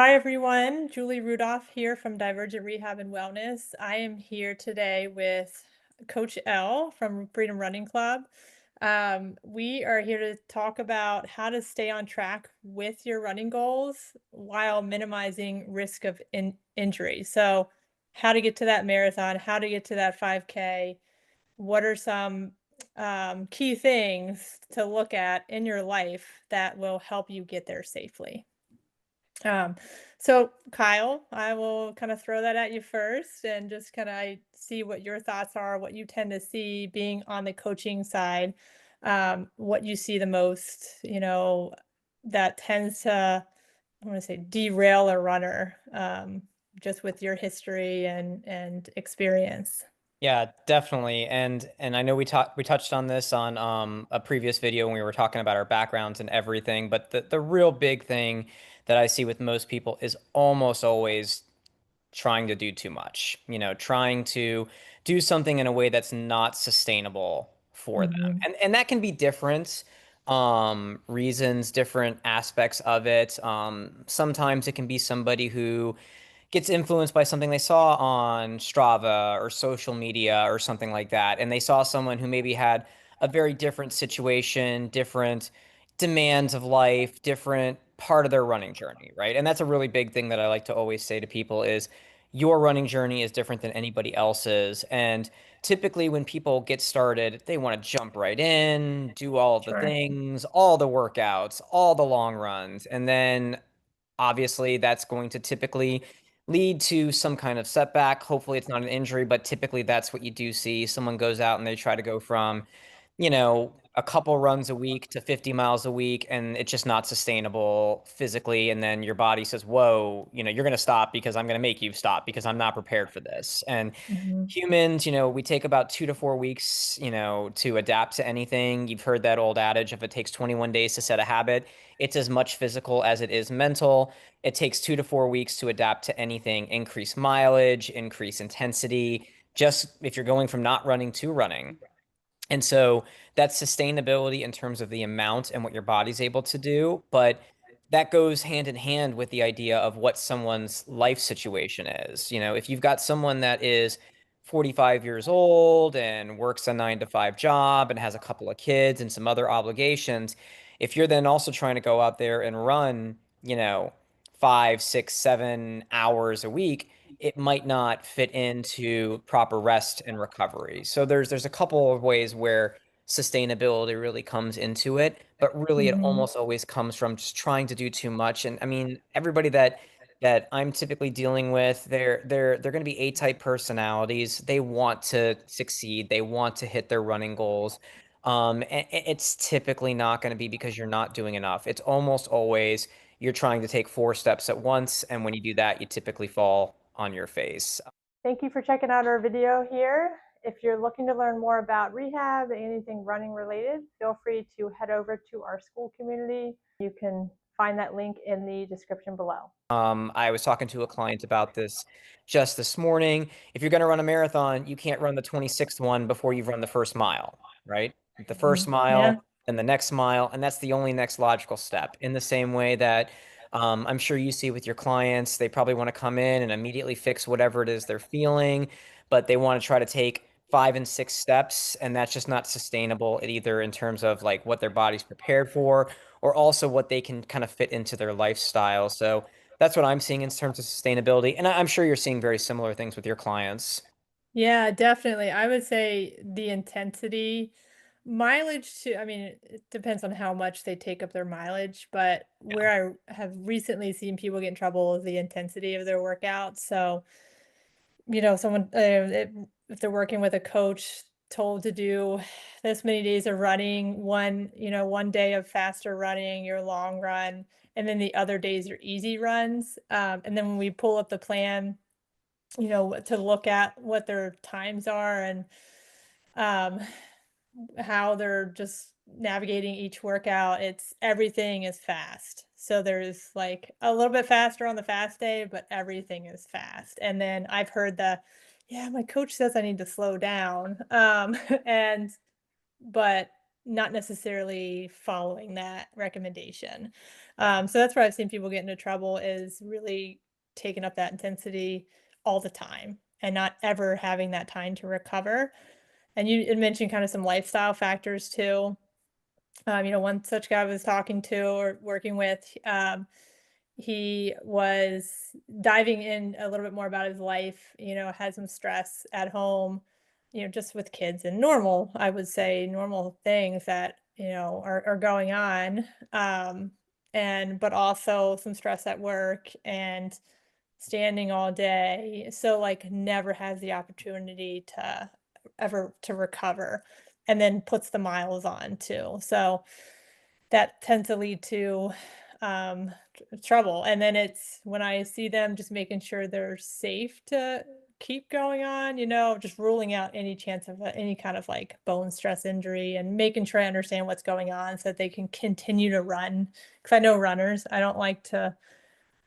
Hi, everyone. Julie Rudolph here from Divergent Rehab and Wellness. I am here today with Coach L from Freedom Running Club. We are here to talk about how to stay on track with your running goals while minimizing risk of injury. So, how to get to that marathon, how to get to that 5K, what are some key things to look at in your life that will help you get there safely. Um, so Kyle, I will kind of throw that at you first and just kind of see what your thoughts are, what you tend to see being on the coaching side, what you see the most, that tends to, I want to say derail a runner, just with your history and experience. Yeah, definitely. And I know we touched on this on a previous video when we were talking about our backgrounds and everything, but the real big thing that I see with most people is almost always trying to do too much, trying to do something in a way that's not sustainable for them. Hmm. And that can be different reasons, different aspects of it. Sometimes it can be somebody who gets influenced by something they saw on Strava or social media or something like that. And they saw someone who maybe had a very different situation, different demands of life, different part of their running journey, right? And that's a really big thing that I like to always say to people is your running journey is different than anybody else's. And typically when people get started, they want to jump right in, do all of the Sure. things, all the workouts, all the long runs, and then obviously that's going to typically lead to some kind of setback. Hopefully, it's not an injury, but typically that's what you do see. Someone goes out and they try to go from, a couple runs a week to 50 miles a week, and it's just not sustainable physically. And then your body says, whoa, you're going to stop because I'm going to make you stop because I'm not prepared for this. And Hmm. humans, we take about 2 to 4 weeks, to adapt to anything. You've heard that old adage, if it takes 21 days to set a habit, it's as much physical as it is mental. It takes 2 to 4 weeks to adapt to anything, increase mileage, increase intensity, just if you're going from not running to running. And so that's sustainability in terms of the amount and what your body's able to do. But that goes hand in hand with the idea of what someone's life situation is. If you've got someone that is 45 years old and works a 9 to 5 job and has a couple of kids and some other obligations, if you're then also trying to go out there and run, 5, 6, 7 hours a week, it might not fit into proper rest and recovery. So there's a couple of ways where sustainability really comes into it, but really it Hmm. almost always comes from just trying to do too much. And I mean, everybody that I'm typically dealing with, they're going to be A-type personalities. They want to succeed. They want to hit their running goals. And it's typically not going to be because you're not doing enough. It's almost always you're trying to take 4 steps at once, and when you do that, you typically fall on your face. Thank you for checking out our video here. If you're looking to learn more about rehab and anything running related, feel free to head over to our Skool community. You can find that link in the description below. I was talking to a client about this just this morning. If you're going to run a marathon, you can't run the 26th one before you've run the first mile, right? The first Mhm. Yeah. mile, then the next mile, and that's the only next logical step. In the same way that I'm sure you see with your clients, they probably want to come in and immediately fix whatever it is they're feeling, but they want to try to take 5 and 6 steps, and that's just not sustainable, either in terms of like what their body's prepared for, or also what they can kind of fit into their lifestyle. So that's what I'm seeing in terms of sustainability. And I'm sure you're seeing very similar things with your clients. Yeah, definitely. I would say the intensity, mileage too. I mean, it depends on how much they take up their mileage, but Yeah. where I have recently seen people get in trouble is the intensity of their workout. So, if they're working with a coach told to do this many days of running, one day of faster running, your long run, and then the other days your easy runs. And then when we pull up the plan, to look at what their times are and um, how they're just navigating each workout. It's everything is fast. So there's like a little bit faster on the fast day, but everything is fast. And then I've heard yeah, my coach says I need to slow down. And but not necessarily following that recommendation. So that's where I've seen people get into trouble is really taking up that intensity all the time and not ever having that time to recover. And you had mentioned kind of some lifestyle factors too. One such guy I was talking to or working with, he was diving in a little bit more about his life, had some stress at home, just with kids and normal, I would say normal things that, are going on. But also some stress at work and standing all day. So like never has the opportunity to ever to recover and then puts the miles on too. So that tends to lead to trouble. And then it's when I see them just making sure they're safe to keep going on, just ruling out any chance of any kind of like bone stress injury and making sure I understand what's going on so that they can continue to run. Because I know runners, I don't like to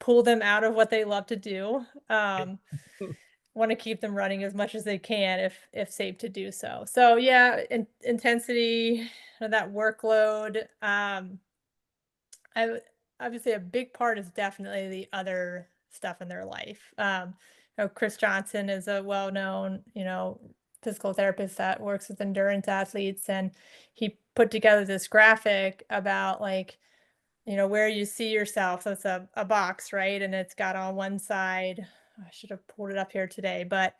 pull them out of what they love to do. Want to keep them running as much as they can if safe to do so. So yeah, intensity, that workload. I would obviously a big part is definitely the other stuff in their life. Chris Johnson is a well-known, physical therapist that works with endurance athletes, and he put together this graphic about like, where you see yourself. So it's a box, right? And it's got on one side, I should have pulled it up here today, but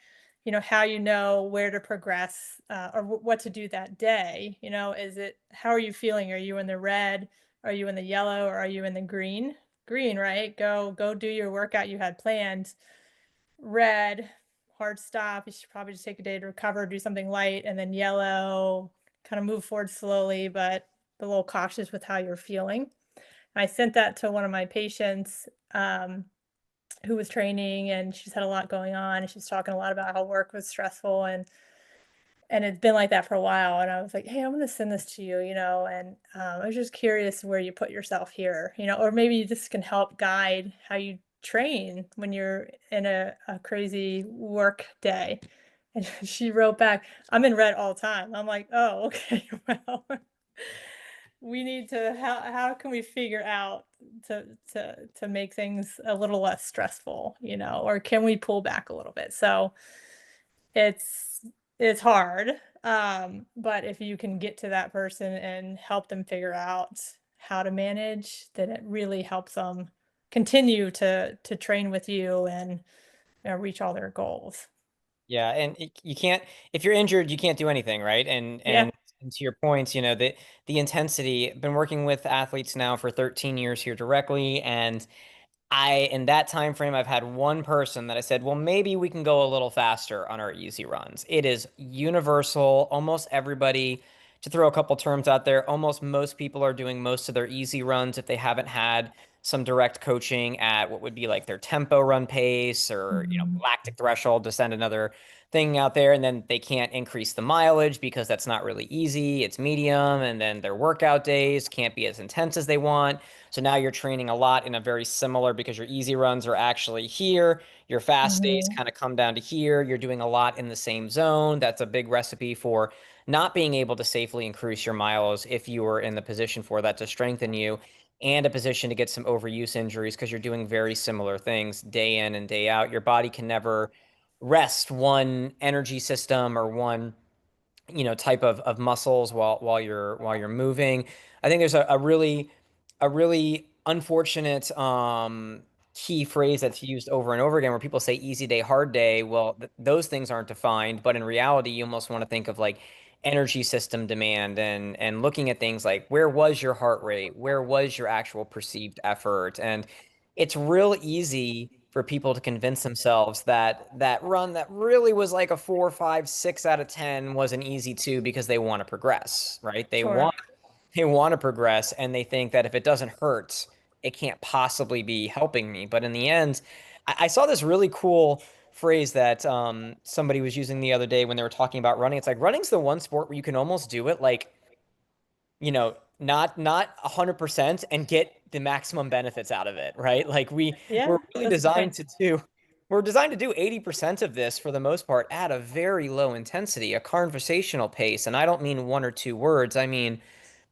how you know where to progress or what to do that day. Is it how are you feeling? Are you in the red? Are you in the yellow? Or are you in the green? Green, right? Go do your workout you had planned. Red, hard stop. You should probably just take a day to recover, do something light, and then yellow, kind of move forward slowly, but a little cautious with how you're feeling. I sent that to one of my patients, who was training, and she's had a lot going on, and she's talking a lot about how work was stressful, and it's been like that for a while. And I was like, "Hey, I'm gonna send this to you, and I was just curious where you put yourself here, or maybe this can help guide how you train when you're in a crazy work day." And she wrote back, "I'm in red all the time." I'm like, "Oh, okay, well." We need to how can we figure out to make things a little less stressful, or can we pull back a little bit? So it's it's hard, but if you can get to that person and help them figure out how to manage, then it really helps them continue to train with you and reach all their goals. Yeah, and you can't if you're injured, you can't do anything, right? Yeah. And to your points, the intensity. I've been working with athletes now for 13 years here directly, and in that time frame, I've had one person that I said, well, maybe we can go a little faster on our easy runs. It is universal. Almost everybody, to throw a couple terms out there, almost most people are doing most of their easy runs if they haven't had some direct coaching at what would be like their tempo run pace or, Mhm. lactic threshold to send another thing out there. And then they can't increase the mileage because that's not really easy. It's medium. And then their workout days can't be as intense as they want. So now you're training a lot in a very similar because your easy runs are actually here. Your fast days Mhm. kind of come down to here. You're doing a lot in the same zone. That's a big recipe for not being able to safely increase your miles if you were in the position for that to strengthen you and a position to get some overuse injuries because you're doing very similar things day in and day out. Your body can never rest one energy system or one type of muscles while you're moving. I think there's a really unfortunate key phrase that's used over and over again where people say easy day, hard day. Well, those things aren't defined, but in reality, you almost want to think of like energy system demand and looking at things like where was your heart rate, where was your actual perceived effort, and it's real easy for people to convince themselves that that run that really was like a 4, 5, 6 out of 10 was an easy 2 because they want to progress, right? They Sure. want they want to progress and they think that if it doesn't hurt, it can't possibly be helping me. But in the end, I saw this really cool phrase that somebody was using the other day when they were talking about running. It's like running's the one sport where you can almost do it like not 100% and get the maximum benefits out of it, right? Like we're Yeah, really that's a good designed point. to do we're designed to do 80% of this for the most part at a very low intensity, a conversational pace. And I don't mean one or two words. I mean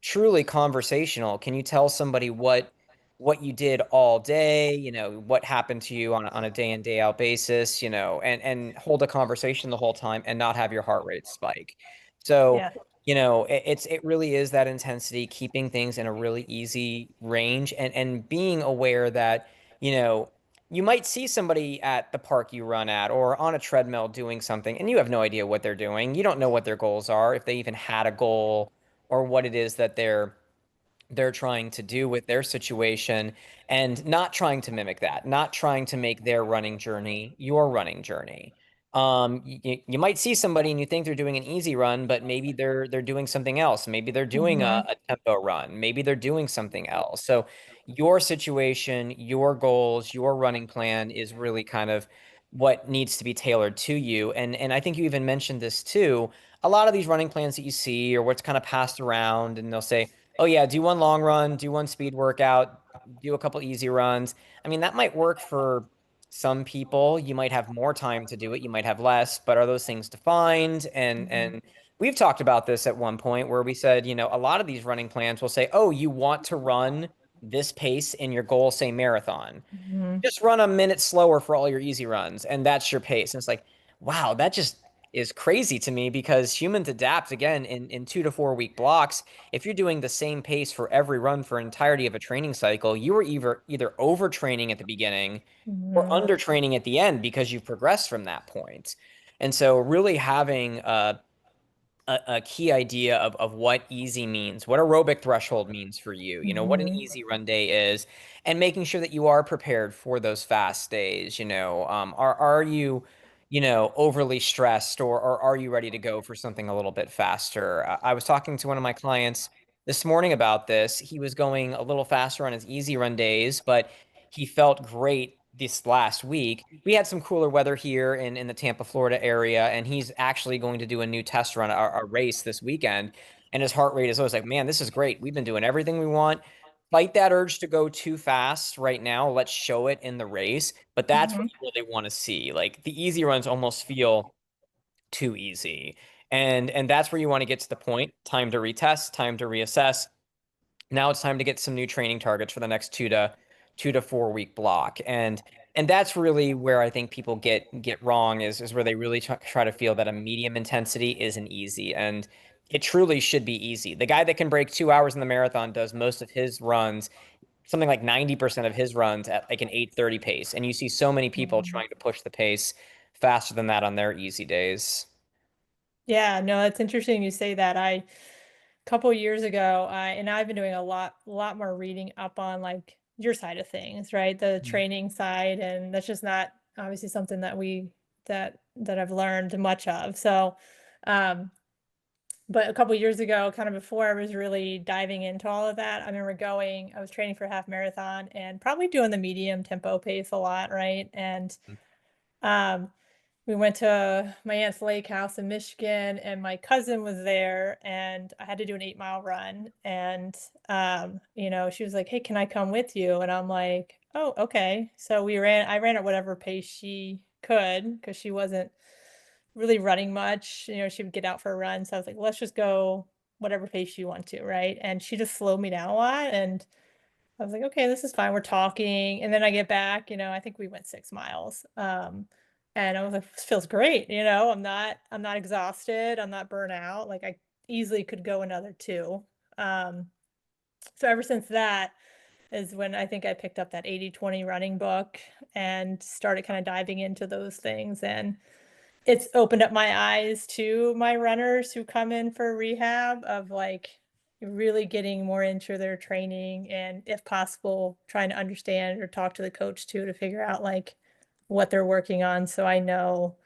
truly conversational. Can you tell somebody what what you did all day, what happened to you on a day in, day out basis, and hold a conversation the whole time and not have your heart rate spike. So, Yeah. it really is that intensity, keeping things in a really easy range and being aware that, you know, you might see somebody at the park you run at or on a treadmill doing something, and you have no idea what they're doing. You don't know what their goals are, if they even had a goal or what it is that they're trying to do with their situation, and not trying to mimic that, not trying to make their running journey your running journey. You might see somebody and you think they're doing an easy run, but maybe they're doing something else. Maybe they're doing Hmm. a tempo run. Maybe they're doing something else. So your situation, your goals, your running plan is really kind of what needs to be tailored to you. And I think you even mentioned this too. A lot of these running plans that you see or what's kind of passed around, and they'll say, oh yeah, do one long run, do one speed workout, do a couple easy runs. I mean, that might work for some people. You might have more time to do it, you might have less, but are those things defined? And we've talked about this at one point where we said, a lot of these running plans will say, "Oh, you want to run this pace in your goal, say marathon. Hmm. Just run a minute slower for all your easy runs, and that's your pace." And it's like, wow, that just is crazy to me because humans adapt again in 2 to 4 week blocks. If you're doing the same pace for every run for entirety of a training cycle, you are either overtraining at the beginning or Hmm. undertraining at the end because you've progressed from that point. And so really having a key idea of what easy means, what aerobic threshold means for you, what an Hmm. easy run day is, and making sure that you are prepared for those fast days. Are you, overly stressed, or are you ready to go for something a little bit faster? I was talking to one of my clients this morning about this. He was going a little faster on his easy run days, but he felt great this last week. We had some cooler weather here in the Tampa, Florida area, and he's actually going to do a new test run, a race this weekend. And his heart rate is always like, man, this is great. We've been doing everything we want. Fight that urge to go too fast right now. Let's show it in the race. But that's what Hmm. you really want to see. Like the easy runs almost feel too easy. And that's where you want to get to the point. Time to retest, time to reassess. Now it's time to get some new training targets for the next 2 to 4 week block. And that's really where I think people get wrong, is where they really try to feel that a medium intensity isn't easy. And it truly should be easy. The guy that can break 2 hours in the marathon does most of his runs, something like 90% of his runs at like an 8:30 pace. And you see so many people Hmm. trying to push the pace faster than that on their easy days. Yeah, no, it's interesting you say that. Couple years ago, I've been doing a lot more reading up on like your side of things, right? The Mhm. training side, and that's just not obviously something that I've learned much of. So, um, but a couple years ago, kind of before I was really diving into all of that, I remember I was training for a half marathon and probably doing the medium tempo pace a lot, right? And um, we went to my aunt's lake house in Michigan, and my cousin was there, and I had to do an 8-mile run. And, she was like, "Hey, can I come with you?" And I'm like, "Oh, okay." So I ran at whatever pace she could because she wasn't really running much. She would get out for a run. So I was like, let's just go whatever pace you want to. Right. And she just slowed me down a lot. And I was like, okay, this is fine. We're talking. And then I get back, I think we went 6 miles. And I was like, this feels great. I'm not exhausted. I'm not burnt out. Like I easily could go another two. Um, so ever since that is when I think I picked up that 80/20 running book and started kind of diving into those things. And it's opened up my eyes to my runners who come in for rehab of like really getting more into their training, and if possible trying to understand or talk to the coach too to figure out like what they're working on, so I know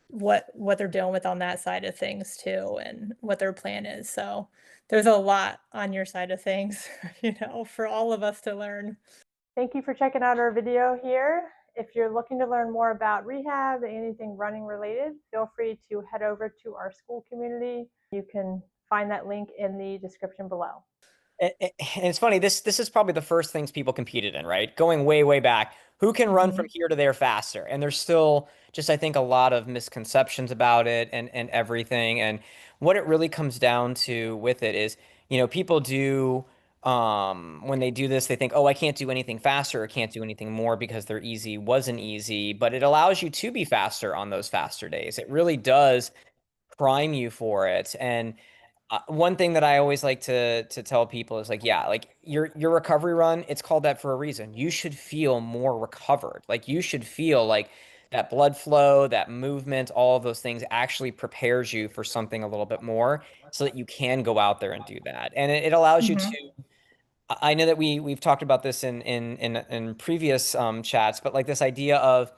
what they're dealing with on that side of things too and what their plan is. So there's a lot on your side of things, for all of us to learn. Thank you for checking out our video here. If you're looking to learn more about rehab and anything running related, feel free to head over to our Skool community. You can find that link in the description below. And it's funny, this is probably the first things people competed in, right? Going way, way back. Who can run from Mhm. here to there faster? And there's still just, I think, a lot of misconceptions about it and everything. And what it really comes down to with it is, people do. When they do this, they think, oh, I can't do anything faster or can't do anything more because their easy wasn't easy, but it allows you to be faster on those faster days. It really does prime you for it. And one thing that I always like to tell people is like, yeah, like your recovery run, it's called that for a reason. You should feel more recovered. Like you should feel like that blood flow, that movement, all of those things actually prepares you for something a little bit more so that you can go out there and do that. And it allows you to, Mhm. I know that we've talked about this in previous chats, but like this idea of,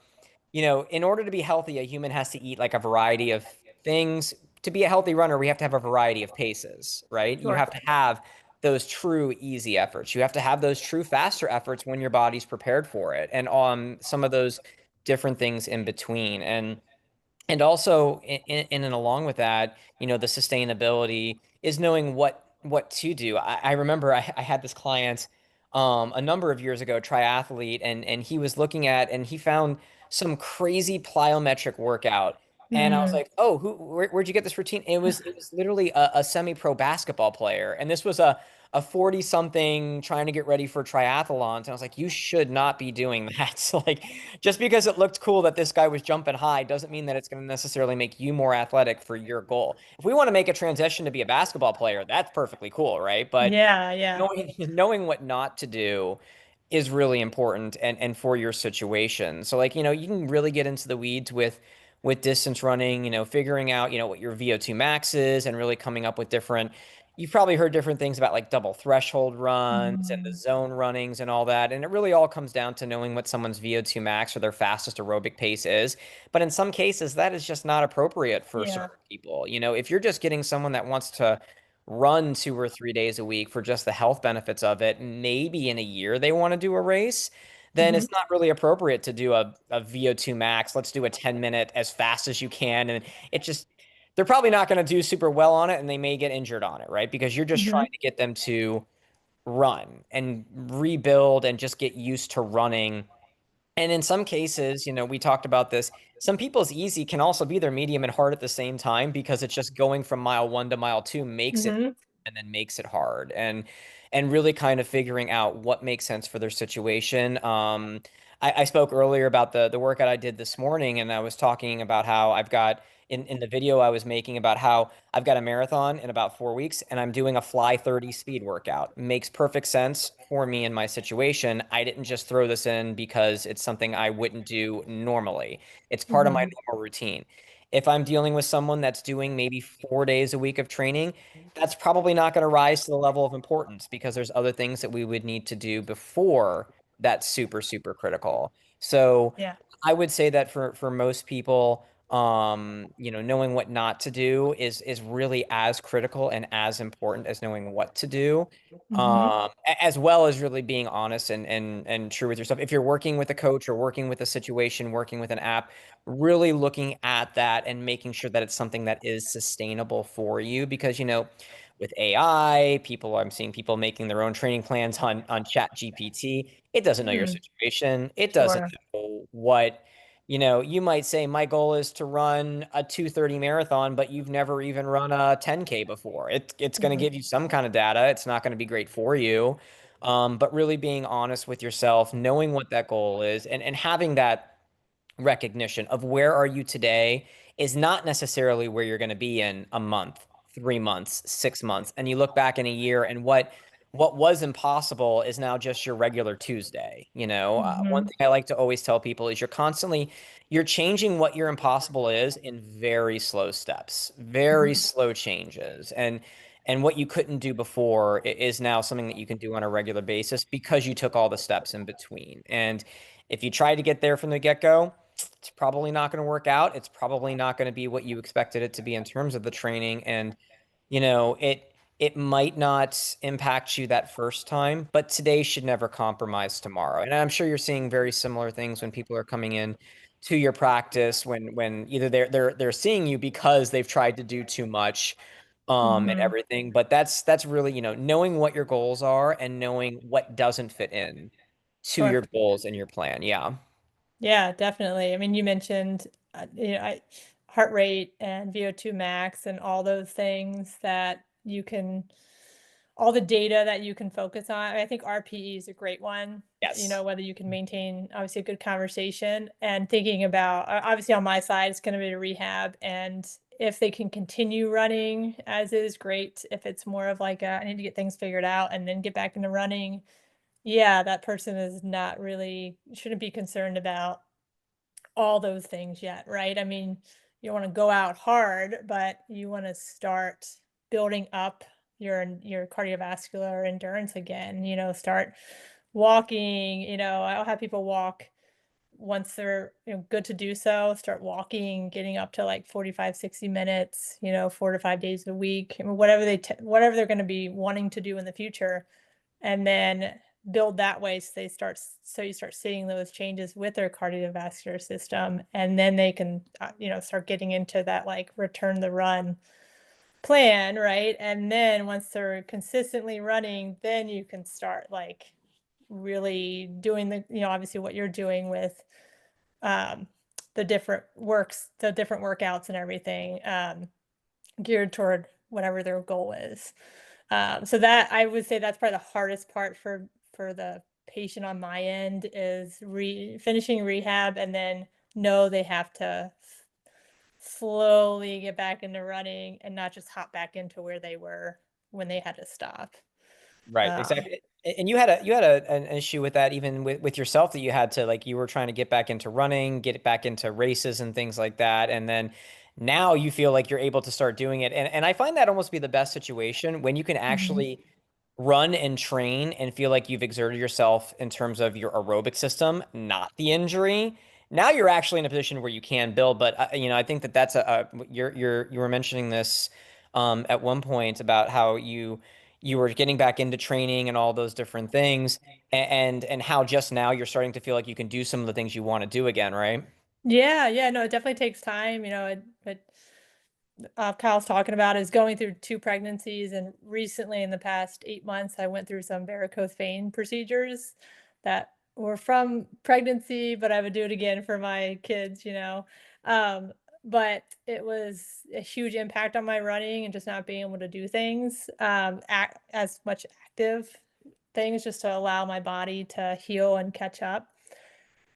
in order to be healthy, a human has to eat like a variety of things. To be a healthy runner, we have to have a variety of paces, right? You Sure. have to have those true easy efforts. You have to have those true faster efforts when your body's prepared for it, and some of those different things in between. And also in and along with that, the sustainability is knowing what to do. I remember I had this client a number of years ago, triathlete, and he was looking at and he found some crazy plyometric workout. And I was Mm. like, "Oh, where'd you get this routine?" It was literally a semi-pro basketball player, and this was a 40 something trying to get ready for triathlons. And I was like, you should not be doing that. So like, just because it looked cool that this guy was jumping high doesn't mean that it's going to necessarily make you more athletic for your goal. If we want to make a transition to be a basketball player, that's perfectly cool, right? But Yeah, yeah. knowing what not to do is really important and for your situation. So like, you can really get into the weeds with distance running, figuring out, what your VO2 max is and really coming up with different. You've probably heard different things about like double threshold runs and the Mhm. zone runnings and all that. And it really all comes down to knowing what someone's VO2 max or their fastest aerobic pace is. But in some cases, that is just not appropriate for Yeah. certain people. If you're just getting someone that wants to run 2 or 3 days a week for just the health benefits of it, maybe in a year they want to do a race, then Mhm. it's not really appropriate to do a VO2 max. Let's do a 10-minute as fast as you can. And it just, they're probably not going to do super well on it and they may get injured on it, right? Because you're just trying Mhm. to get them to run and rebuild and just get used to running. And in some cases, we talked about this. Some people's easy can also be their medium and hard at the same time because it's just going from mile one to mile two makes it Mhm. and then makes it hard. And really kind of figuring out what makes sense for their situation. I spoke earlier about the workout I did this morning, and I was talking about how I've got in the video I was making about how I've got a marathon in about 4 weeks, and I'm doing a fly 30 speed workout. Makes perfect sense for me in my situation. I didn't just throw this in because it's something I wouldn't do normally. It's part of my Mhm. normal routine. If I'm dealing with someone that's doing maybe 4 days a week of training, that's probably not going to rise to the level of importance because there's other things that we would need to do before that's super, super critical. So Yeah. I would say that for most people, knowing what not to do is really as critical and as important as knowing what to do. Mhm. As well as really being honest and true with yourself. If you're working with a coach or working with a situation, working with an app, really looking at that and making sure that it's something that is sustainable for you because with AI, I'm seeing people making their own training plans on Chat GPT. It doesn't know your Mm. situation. It doesn't Sure. know what, you might say my goal is to run a 2:30 marathon, but you've never even run a 10K before. It's going to Mhm. give you some kind of data. It's not going to be great for you. But really being honest with yourself, knowing what that goal is and having that recognition of where are you today is not necessarily where you're going to be in a month, 3 months, 6 months. And you look back in a year and what was impossible is now just your regular Tuesday. One Mhm. thing I like to always tell people is you're changing what your impossible is in very slow steps, very Mhm. slow changes. And what you couldn't do before is now something that you can do on a regular basis because you took all the steps in between. And if you try to get there from the get-go, it's probably not going to work out. It's probably not going to be what you expected it to be in terms of the training. And, it might not impact you that first time, but today should never compromise tomorrow. And I'm sure you're seeing very similar things when people are coming in to your practice when either they're seeing you because they've tried to do too much and Mhm. everything. But that's really, knowing what your goals are and knowing what doesn't fit in to Sure. your goals and your plan. Yeah. Yeah, definitely. I mean, you mentioned, heart rate and VO2 max and all those things that you can all the data that you can focus on. I think RPE is a great one, Yes. whether you can maintain obviously a good conversation and thinking about, obviously on my side, it's going to be a rehab. And if they can continue running as is, great. If it's more of like, I need to get things figured out and then get back into running, yeah, that person is not really, shouldn't be concerned about all those things yet, right? I mean, you want to go out hard, but you want to start building up your cardiovascular endurance again, start walking, I'll have people walk once they're, good to do so, start walking, getting up to like 45, 60 minutes, 4 to 5 days a week, I mean, whatever they're going to be wanting to do in the future, and then build that way so you start seeing those changes with their cardiovascular system, and then they can start getting into that like return the run plan, right? And then once they're consistently running, then you can start like really doing obviously what you're doing with um the different workouts and everything, geared toward whatever their goal is. So that I would say that's probably the hardest part for the patient on my end is finishing rehab, and then know they have to slowly get back into running and not just hop back into where they were when they had to stop. Right, Um, exactly. And you had an issue with that even with yourself that you had to like you were trying to get back into running, get back into races and things like that. And then now you feel like you're able to start doing it. And I find that almost be the best situation when you can mhm. actually run and train and feel like you've exerted yourself in terms of your aerobic system, not the injury. Now you're actually in a position where you can build, but I think that that's you were mentioning this at one point about how you were getting back into training and all those different things, and how just now you're starting to feel like you can do some of the things you want to do again, right? Yeah, yeah, no, it definitely takes time. Kyle's talking about is going through 2 pregnancies, and recently in the past 8 months, I went through some varicose vein procedures that were from pregnancy, but I would do it again for my kids. Um, but it was a huge impact on my running and just not being able to do things, as much active things just to allow my body to heal and catch up.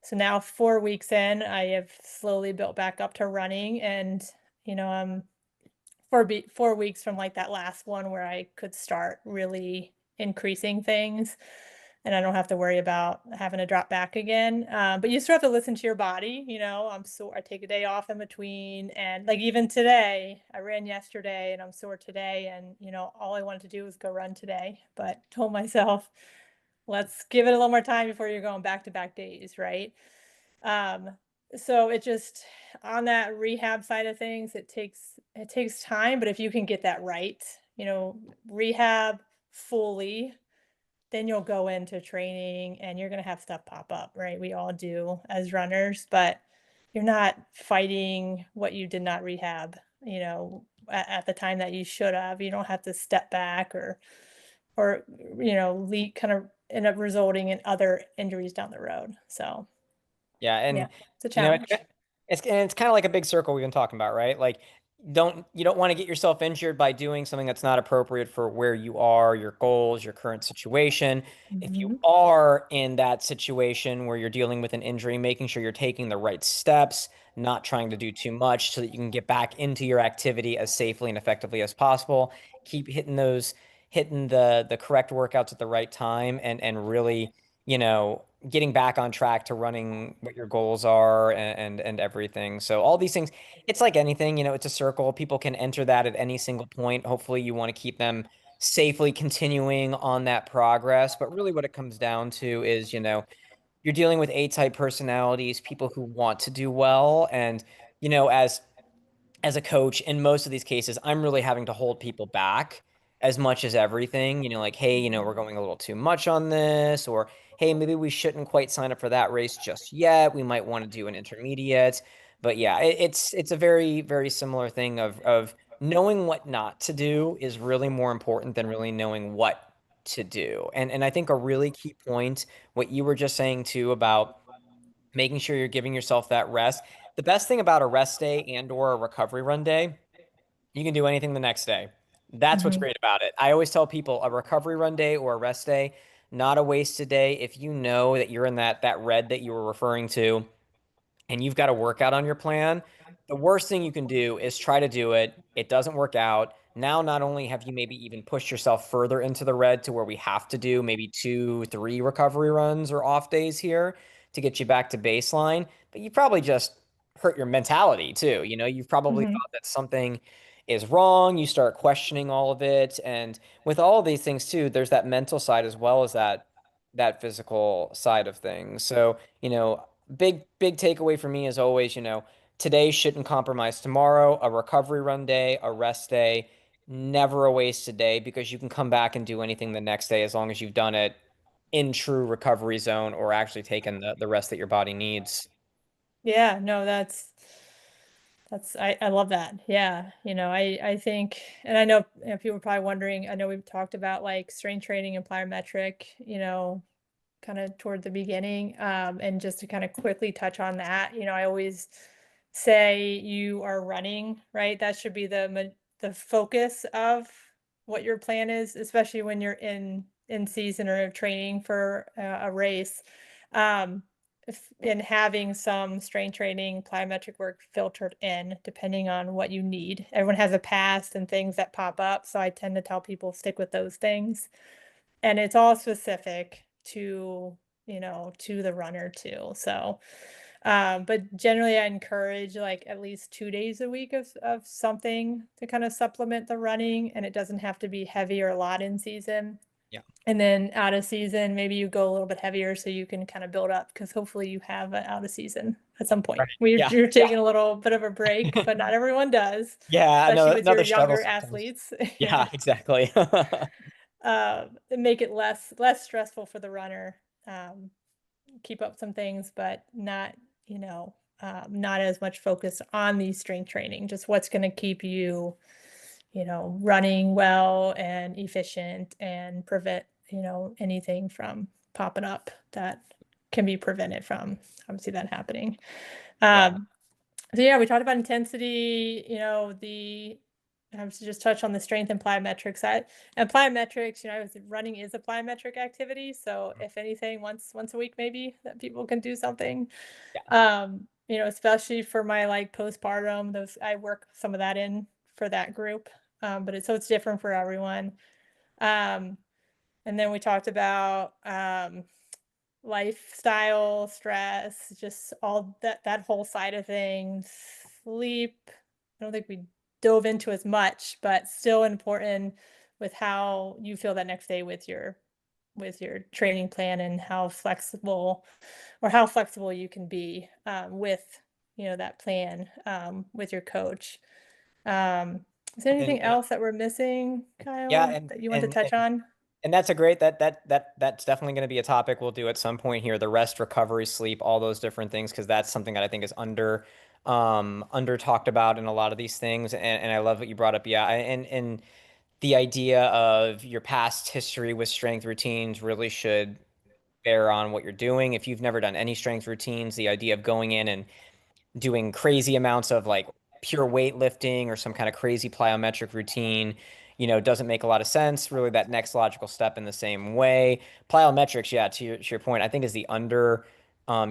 So now 4 weeks in, I have slowly built back up to running, and, I'm 4 weeks from like that last one where I could start really increasing things, and I don't have to worry about having to drop back again. But you still have to listen to your body. I take a day off in between, and like even today, I ran yesterday, and I'm sore today, and all I wanted to do was go run today, but told myself, let's give it a little more time before you're going back to back days, right? Um, so it just on that rehab side of things, it takes time, but if you can get that right, rehab fully, then you'll go into training and you're gonna have stuff pop up, right? We all do as runners, but you're not fighting what you did not rehab, at the time that you should have. You don't have to step back or lead kind of end up resulting in other injuries down the road. So Yeah, yeah, and it's a you know, challenge. it's kind of like a big circle we've been talking about, right? Like, you don't want to get yourself injured by doing something that's not appropriate for where you are, your goals, your current situation. If you Mhm. are in that situation where you're dealing with an injury, making sure you're taking the right steps, not trying to do too much so that you can get back into your activity as safely and effectively as possible. Keep hitting the correct workouts at the right time and really getting back on track to running what your goals are and everything. So all these things, it's like anything, it's a circle. People can enter that at any single point. Hopefully you want to keep them safely continuing on that progress. But really what it comes down to is, you're dealing with A-type personalities, people who want to do well. And, you know, as as a coach, in most of these cases, I'm really having to hold people back as much as everything. Like, hey, we're going a little too much on this, or hey, maybe we shouldn't quite sign up for that race just yet. We might want to do an intermediate. But yeah, it's a very, very similar thing of knowing what not to do is really more important than really knowing what to do. And I think a really key point, what you were just saying too about making sure you're giving yourself that rest. The best thing about a rest day and or a recovery run day, you can do anything the next day. That's what's Mhm. great about it. I always tell people a recovery run day or a rest day, not a wasted day. If you know that you're in that red that you were referring to, and you've got a workout on your plan, the worst thing you can do is try to do it. It doesn't work out. Now, not only have you maybe even pushed yourself further into the red to where we have to do maybe two, three recovery runs or off days here to get you back to baseline, but you probably just hurt your mentality too. You've probably Mhm. thought that something is wrong. You start questioning all of it. And with all of these things too, there's that mental side as well as that physical side of things. So, big takeaway for me is always, today shouldn't compromise tomorrow, a recovery run day, a rest day, never a wasted day because you can come back and do anything the next day as long as you've done it in true recovery zone or actually taken the rest that your body needs. Yeah, no, I love that. Yeah, I think, and I know, people are probably wondering, I know we've talked about like strength training and plyometric, kind of toward the beginning. And just to kind of quickly touch on that, I always say you are running, right? That should be the focus of what your plan is, especially when you're in season or training for a race. Um, in having some strength training, plyometric work filtered in, depending on what you need. Everyone has a past and things that pop up, so I tend to tell people stick with those things, and it's all specific to the runner too. So, but generally I encourage like at least 2 days a week of something to kind of supplement the running, and it doesn't have to be heavy or a lot in season. Yeah. And then out of season, maybe you go a little bit heavier so you can kind of build up, because hopefully you have an out of season at some point. Right. Yeah. You're Yeah. taking a little bit of a break, but not everyone does, Yeah. especially No, with your another struggle younger sometimes. athletes. Yeah, Yeah. exactly. Make it less stressful for the runner. Um, Keep up some things, but not as much focus on the strength training. Just what's going to keep you, running well and efficient and prevent anything from popping up that can be prevented from obviously that happening. Yeah. Um, so yeah, we talked about intensity, the I was to just touch on the strength and plyometrics side. And plyometrics, running is a plyometric activity. So if anything, once a week maybe that people can do something. Yeah. Especially for my like postpartum, those I work some of that in for that group. But it's different for everyone. Um, and then we talked about lifestyle, stress, just all that whole side of things. Sleep, I don't think we dove into as much, but still important with how you feel that next day with your training plan, and how flexible you can be with that plan with your coach. Um, is there And, anything and else that we're missing, yeah, Kyle, and that you want to and touch and on? And that's a great that's definitely going to be a topic we'll do at some point here, the rest, recovery, sleep, all those different things, because that's something that I think is under talked about in a lot of these things. And I love what you brought up. Yeah. And the idea of your past history with strength routines really should bear on what you're doing. If you've never done any strength routines, the idea of going in and doing crazy amounts of like pure weightlifting or some kind of crazy plyometric routine, doesn't make a lot of sense. Really, that next logical step in the same way. Plyometrics, yeah, to your point, I think is the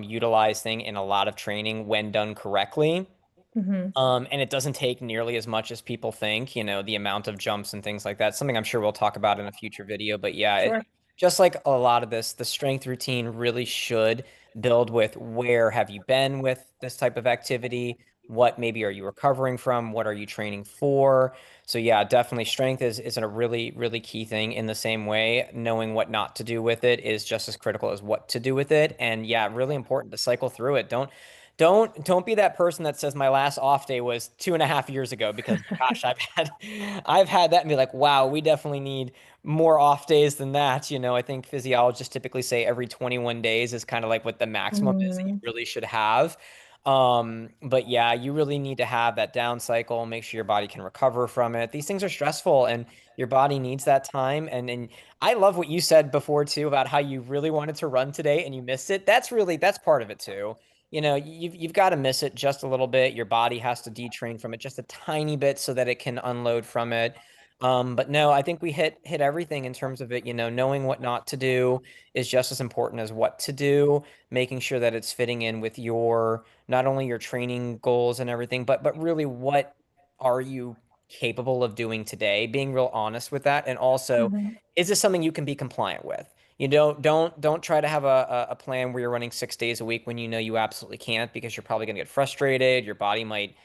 utilized thing in a lot of training when done correctly. Hmm. And it doesn't take nearly as much as people think, the amount of jumps and things like that. Something I'm sure we'll talk about in a future video. But yeah, Sure. just like a lot of this, the strength routine really should build with where have you been with this type of activity? What maybe are you recovering from? What are you training for? So yeah, definitely strength is a really, really key thing in the same way. Knowing what not to do with it is just as critical as what to do with it. And yeah, really important to cycle through it. Don't be that person that says my last off day was 2.5 years ago because gosh, I've had that and be like, wow, we definitely need more off days than that. I think physiologists typically say every 21 days is kind of like what the maximum is that you Mhm. really should have. But yeah, you really need to have that down cycle, make sure your body can recover from it. These things are stressful and your body needs that time. And I love what you said before too about how you really wanted to run today and you missed it. That's part of it too. You've got to miss it just a little bit. Your body has to detrain from it just a tiny bit so that it can unload from it. But no, I think we hit everything in terms of it. Knowing what not to do is just as important as what to do, making sure that it's fitting in with your not only your training goals and everything, but really what are you capable of doing today, being real honest with that, and also Mhm. is this something you can be compliant with? You don't try to have a plan where you're running 6 days a week when you know you absolutely can't because you're probably going to get frustrated. Your body might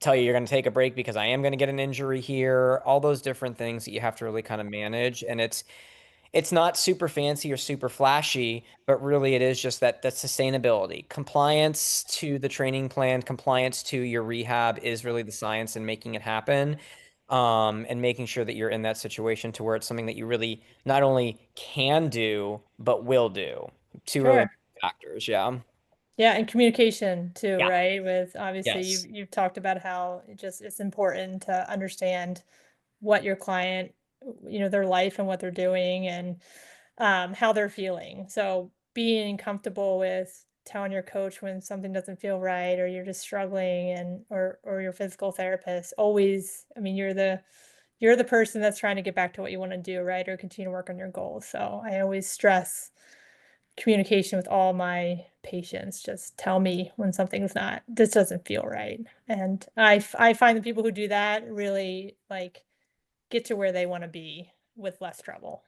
tell you you're going to take a break because I am going to get an injury here, all those different things that you have to really kind of manage. And it's not super fancy or super flashy, but really it is just that sustainability. Compliance to the training plan, compliance to your rehab is really the science in making it happen. And making sure that you're in that situation to where it's something that you really not only can do, but will do. Two really Sure. important factors. Yeah. Yeah, and communication too, Yeah. right? With obviously Yes. you've talked about how it's important to understand what your client, their life and what they're doing and how they're feeling. So being comfortable with telling your coach when something doesn't feel right or you're just struggling and or your physical therapist always, I mean, you're the person that's trying to get back to what you want to do, right? Or continue to work on your goals. So I always stress communication with all my patients. Just tell me when something's not this doesn't feel right. And I find the people who do that really like get to where they want to be with less trouble.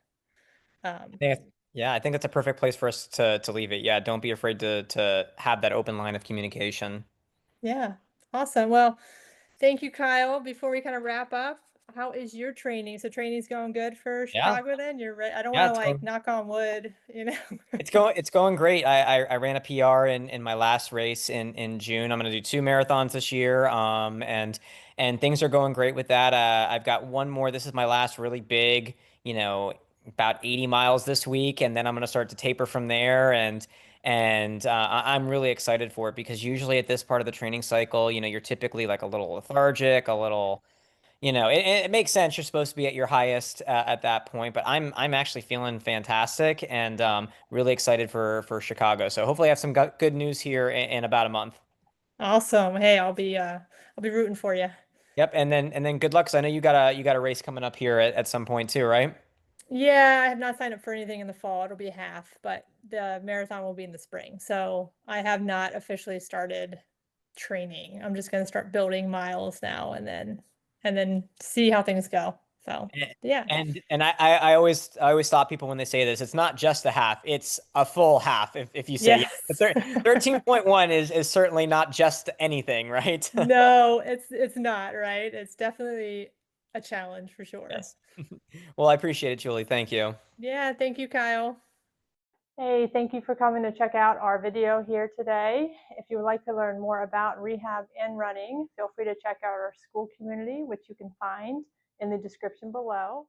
I Um, think yeah, I think that's a perfect place for us to leave it. Yeah, don't be afraid to have that open line of communication. yeah, awesome. Well, thank you, Kyle. Before we kind of wrap up, how is your training? So training's going good for Yeah, Chicago then? You're right. I don't want yeah, to like knock on wood. it's going great. I ran a PR in my last race in June. I'm gonna do two marathons this year. And things are going great with that. I've got one more. This is my last really big, about 80 miles this week, and then I'm gonna start to taper from there. And I'm really excited for it because usually at this part of the training cycle, you're typically like a little lethargic, a little. It makes sense. You're supposed to be at your highest at that point, but I'm actually feeling fantastic and really excited for Chicago. So hopefully I have some good news here in about a month. Awesome. Hey, I'll be rooting for you. Yep, and then good luck. 'Cause I know you got a race coming up here at some point too, right? Yeah, I have not signed up for anything in the fall. It'll be half, but the marathon will be in the spring. So I have not officially started training. I'm just going to start building miles now and then see how things go. So And yeah. and I always stop people when they say this. It's not just a half; it's a full half. If you say yeah, Yes. 13.1 is certainly not just anything, right? No, it's not, right? It's definitely a challenge for sure. Yes. Well, I appreciate it, Julie. Thank you. Yeah, thank you, Kyle. Hey, thank you for coming to check out our video here today. If you would like to learn more about rehab and running, feel free to check out our Skool community, which you can find in the description below.